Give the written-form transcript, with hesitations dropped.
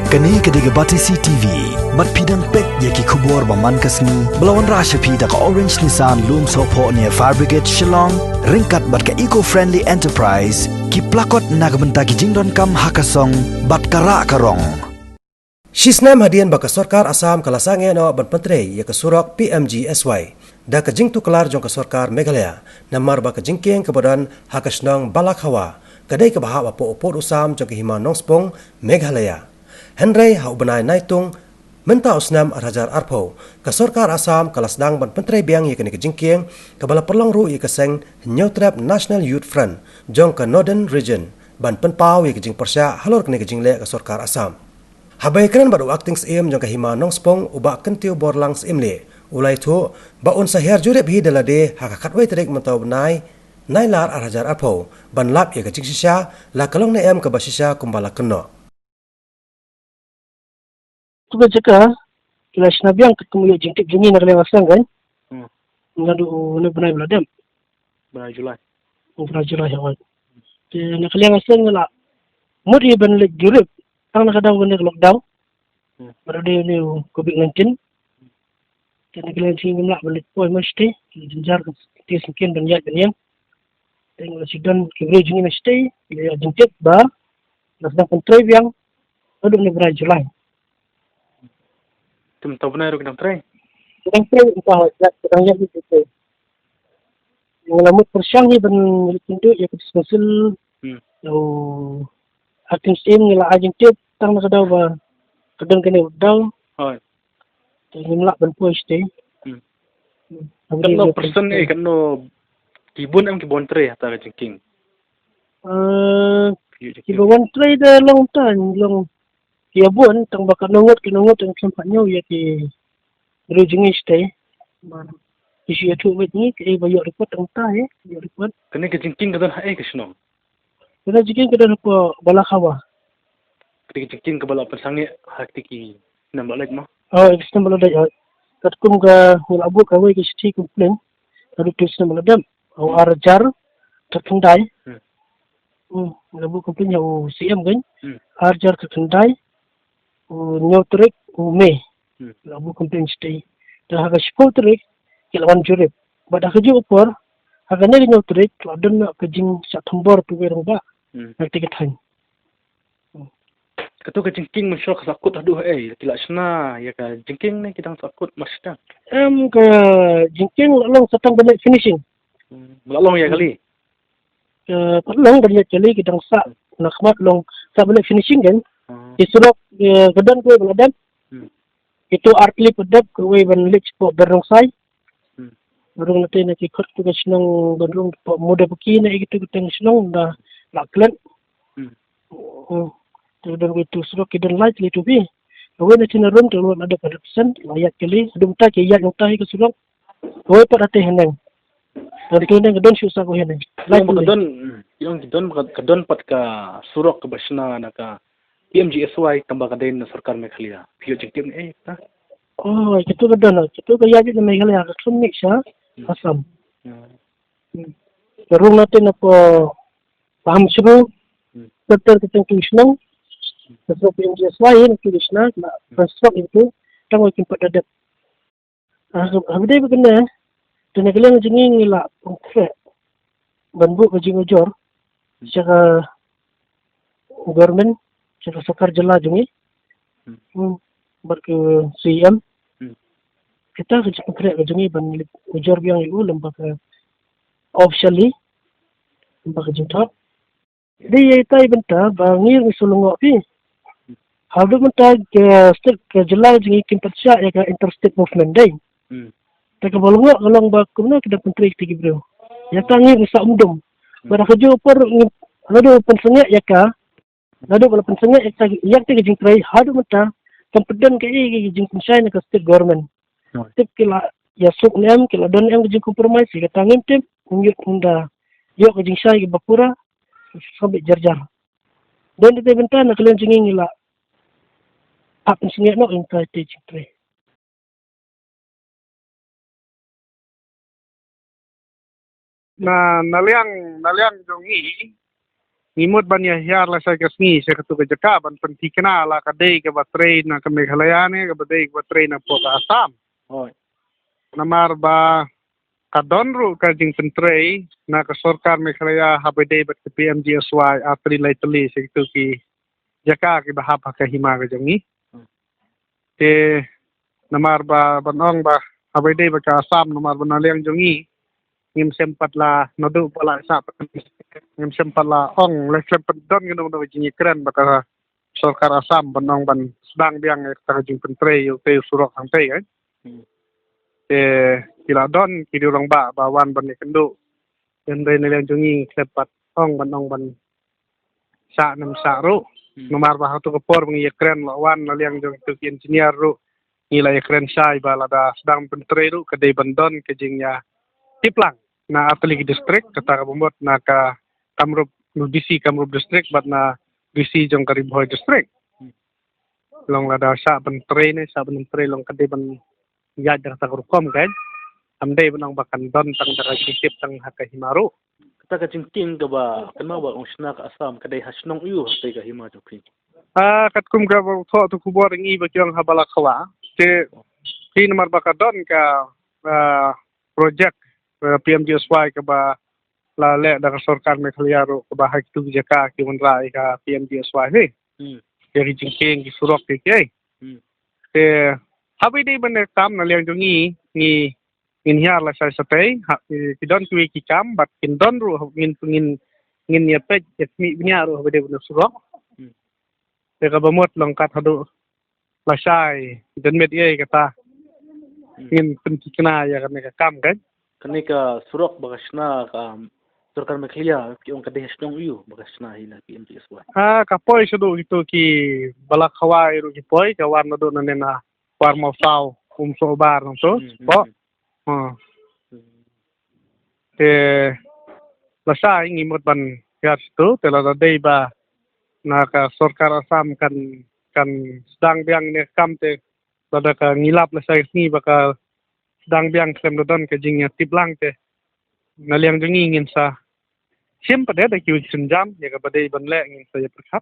Kani kediga bati CTV, mat pidang pek yaki kubur baman kasni, belawan rasha pida ka Orange Nissan Loom Sopo near Fire Brigade Shillong, ringkat bat ka eco-friendly enterprise, ki plakot nagbenta ki jingdon kam hakasong, bat kara karong. Shisnam hadian baka Sarkar Assam kalasange no ban pentre ya ka surak PMGSY da ka jingtu kelar jong ka Sarkar Meghalaya namar baka jingkeng kebadan hakasnong balakhawa kadai ka baha po opor usam jong ka hima nongspong Meghalaya Henry hau benai naitung menta usnam arhajar arpo ka Sarkar Assam kalasdang ban pentre biang ya ka jingkeng ka bala perlong ru ya ka seng Neutrap National Youth Front jong ka Northern Region ban penpau ya ka jing persya halor ka jingle ka Sarkar Assam. Habai keren badu acting im jong kahima nongspong ubak kentiu borlangs imle ulai tu baun sahir jurep hi dalade hakakatwai terik mentau benai nailar arhajar apo ban lap ya kacik sisa la kalong na em ka basisa kumbala keno Tuba jaka kila sinabiang ketemu ya jingtip jingi nak lewasang kan ngadu ne benai beladam Bulan Julai. Julai hawat nak lewasang ngala mudi ban lek jurep ang nakadaw ganda lockdown baru dia ni COVID-19 kena kena sing ngamla balik poi mesti jinjar ke sekian banyak banyak tengok sidon coverage ni mesti dia jengket ba nasda kontrib yang adum ni berai Julai Tum tahu benar kita try. sedang try entah sedang yang itu mengamut persyang ni ban pintu ya kesel oh ating sim ngila ajeng tip tang nakadaw ba kadang kini daw Oi. ngimla ban poi stay Kan person kan kibun am kibun tray atau jengking. Kibawan try dah long time long kiabun tang baka nungot ang sampanya ya ki rujingi stay isi itu wit ni kay bayar report ang tahe bayar report Kena ke jengking kadang hai kesno. kada jikin kada po balakawa Ketika jengking ke bala persangnya hak tiki nambah lagi mah. extend balada ya kat kum ga abu ka we ki sti complain kada tis na baladam au arjar terkendai abu complain ya CM gan arjar terkendai nyotrik me abu complain sti dah haga spotrik kilawan jurip bada kaju upor haga ne nyotrik ladan na kajing sa thambor tu werang ba nanti kethan Ketu ke jengking masyarakat sakut aduh tidak sena ya ka jengking ni kita sakut masda. Ke jingking long satang balik finishing. Melalong ya kali. Long balik kali kita sa nakmat long sa balik finishing kan. Isurok gadan ko baladan. Itu artli pedap ko we ban lich po berong sai. Berong natin nakikot ko sinong berong po muda paki na gitu kitang sinong da laklan. Dan itu surok kidan light litu bi. Awe na tinaron to ada 100% layak kali adum ta ke yak tahi ke surok. Awe pa ate heneng. Dari kena gedon susah ko heneng. Yang gedon pat ka surok ke basna na ka PMGSY tambah kadain na Sarkar Meghalaya. Pio jengkim ni ta. Oh, itu gedon. Itu ka yak na Meghalaya ka sunik sa Assam. Karung natin po paham suru betul kita kisnong sebab PMGSY ni kisna na construct itu tangoi kimpat dadat. Habis begini dan kalian jengi ngila konkret banbu kajing ujor secara government secara Sarkar jela jengi berke CM kita kajing konkret jengi ban ujor biang itu lembaga officially lembaga jintap dia itai benta bangir sulungok pi haldo benta state ke jela jengi kimpat sya ya ka interstate movement dai tak bolong kalau bakum na kita pentri tigi bro ya tangi sa umdum pada kerja per ngado pensengnya ya ka ngado bala pensengnya ya tigi jing trai hadu mata kompeten ke jing pensai na state government tip kila ya suk nem kila don em jing compromise ka tangim tip nyut unda yo ke jing sai bakura sampai jarjar dan di benta na kalian jing ngila apa pensengnya no intai jing trai na naliang jongi ngimut ban ya hiar la saya kesni saya ketu ke jeka ban pentikna la kadai ke baterai na ke Meghalaya ne ke badai ke baterai na po ka Assam Oi. namar ba kadon ru ka jing pentrei na ke sarkar Meghalaya habedai bat ke PMGSY atri lai teli saya ketu ki jeka ki bahap ka hima ke jangi te namar ba banong ba habedai ba ka Assam namar ba naliang jangi ngim sempat la nodu pala sa ngim sempat la ong le sempat don ngino do jingi keren baka sarkar Assam banong ban sedang biang ta jing pentrei yu te surok ang te kan kila don ki di orang ba wan ban kendo ende ne yang jungi sempat ong banong ban sa nam sa ro nomar ba hatu ko por ngi keren la wan la yang jung tu engineer ro nila keren sai ba la da sedang pentrei ro ke de bandon ke jingnya tiplang na atli distrik kata bomot na ka Kamrup BC Kamrup distrik bat na BC jong Karibhoy distrik long lada sa ban train sa ban train long kade ban ya jar ta rukom kan amde banang bakan don tang daga kitip tang haka himaru Kita ka jingking ka ba kan ba usna ka Assam kadai hasnong uyu te ka hima jokri. kat kum ga ba tho to kubor ngi ba kyang habala khawa te tin mar baka don ka project PMGSY ka ba la le da sarkar Meghalaya ro ka ba hak tu jaka ki unra ka PMGSY he dari jingking ki surok ke te habi dei ban kam na liang jungi ni ngin hiar la sai sapai ki don ki kam bat kin don ru ngin ya pe mi nya ru habi dei ban surok te ka ba mot long kat hadu la sai den met ye kata ngin pen kina ya kan ka kam kan Kani ka surok bakasna ka sarkar Meghalaya ki ong kadai hasnong uyu bakasna hina PMGSY. Kapoy sudo itu ki balak hawa iru ki poy ka warna do na nena warma fau so bar no so po te lasa ingi mot ban yar situ te la dei ba na ka sarkar Assam kan sedang biang ne kam te lada ka ngilap la sai ni baka sedang biang klem don ke jingnya tiplang te naliang jungi ngin sa siempre ada kiu senjam ya ka badai ban le ngin sa ya perkap